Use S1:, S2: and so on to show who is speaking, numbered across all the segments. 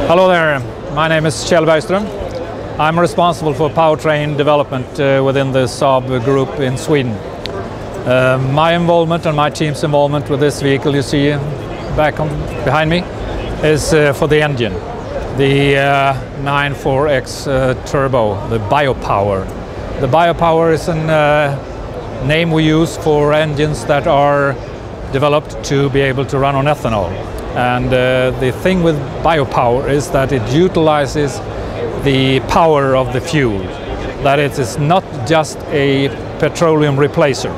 S1: Hello there, my name is Saabhistory. I'm responsible for powertrain development within the Saab group in Sweden. My involvement and my team's involvement with this vehicle you see behind me is for the engine. The 94X Turbo, the biopower. The biopower is a name we use for engines that are developed to be able to run on ethanol. And the thing with biopower is that it utilizes the power of the fuel. That it is not just a petroleum replacer.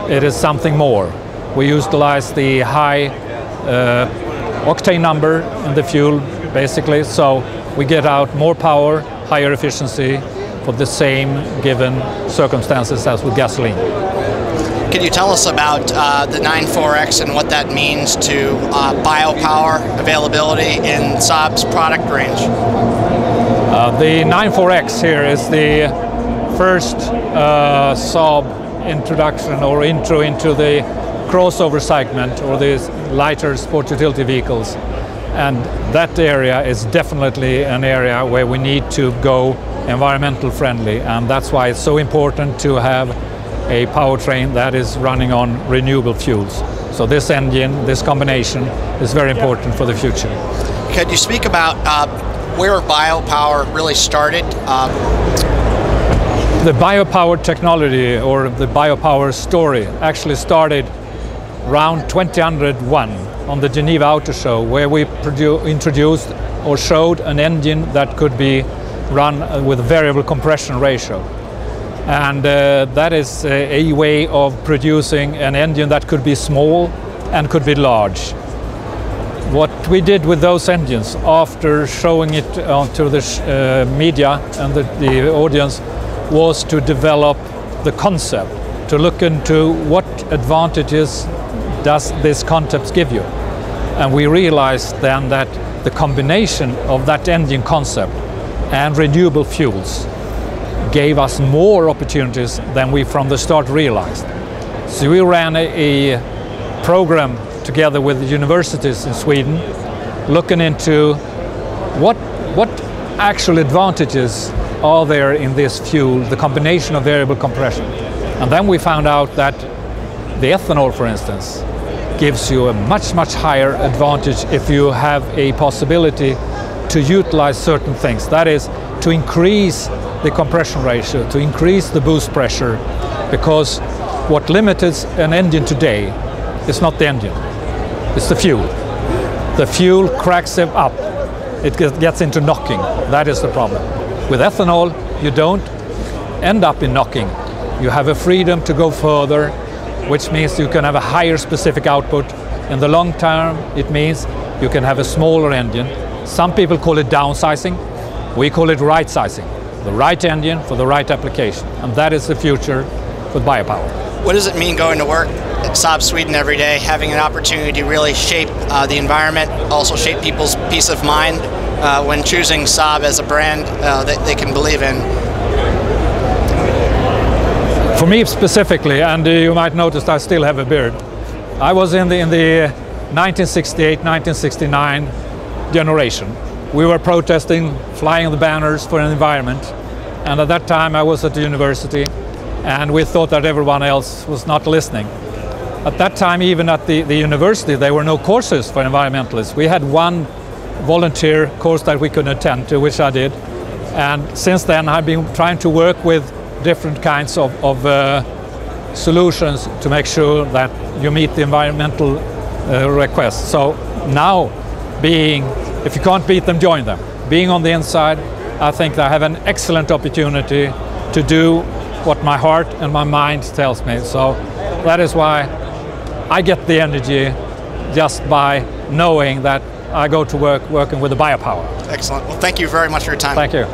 S1: It is something more. We utilize the high octane number in the fuel, basically, so we get out more power, higher efficiency for the same given circumstances as with gasoline.
S2: Can you tell us about the 94X and what that means to biopower availability in Saab's product range?
S1: The 94X here is the first Saab introduction or intro into the crossover segment or the lighter sport utility vehicles. And that area is definitely an area where we need to go environmental friendly, and that's why it's so important to have a powertrain that is running on renewable fuels. So this engine, this combination is very important for the future.
S2: Could you speak about where biopower really started?
S1: The biopower technology or the biopower story actually started around 2001 on the Geneva Auto Show, where we introduced or showed an engine that could be run with variable compression ratio. And that is a way of producing an engine that could be small and could be large. What we did with those engines after showing it to the media and the audience was to develop the concept, to look into what advantages does this concept give you. And we realized then that the combination of that engine concept and renewable fuels gave us more opportunities than we from the start realized. So we ran a program together with the universities in Sweden looking into what actual advantages are there in this fuel, the combination of variable compression. And then we found out that the ethanol, for instance, gives you a much higher advantage if you have a possibility to utilize certain things. That is, to increase the compression ratio, to increase the boost pressure, because what limits an engine today is not the engine, it's the fuel. The fuel cracks it up, it gets into knocking. That is the problem. With ethanol, you don't end up in knocking. You have a freedom to go further, which means you can have a higher specific output. In the long term, it means you can have a smaller engine. Some people call it downsizing. We call it right sizing. The right engine for the right application. And that is the future with biopower.
S2: What does it mean going to work at Saab Sweden every day, having an opportunity to really shape the environment, also shape people's peace of mind when choosing Saab as a brand that they can believe in?
S1: For me specifically, and you might notice I still have a beard, I was in the 1968-1969 generation. We were protesting, flying the banners for an environment, and at that time I was at the university and we thought that everyone else was not listening. At that time, even at the university, there were no courses for environmentalists. We had one volunteer course that we could attend to, which I did, and since then I've been trying to work with different kinds of solutions to make sure that you meet the environmental requests. So now, if you can't beat them, join them. Being on the inside, I think I have an excellent opportunity to do what my heart and my mind tells me. So that is why I get the energy just by knowing that I go to work working with the biopower.
S2: Excellent. Well, thank you very much for your time.
S1: Thank you.